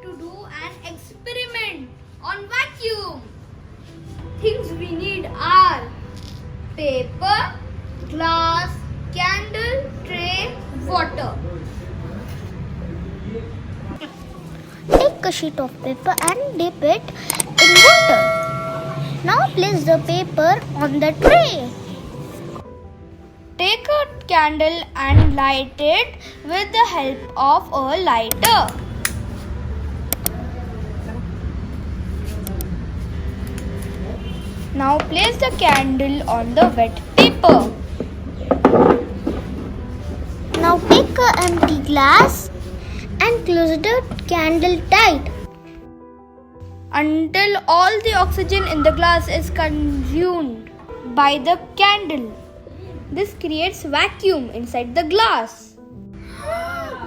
to do an experiment on vacuum. Things we need are paper, glass, candle, tray, water. Take a sheet of paper and dip it in water. Now place the paper on the tray. Take a candle and light it with the help of a lighter. Now place the candle on the wet paper. Now take a empty glass and close the candle tight. Until all the oxygen in the glass is consumed by the candle. This creates vacuum inside the glass.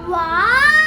Wow!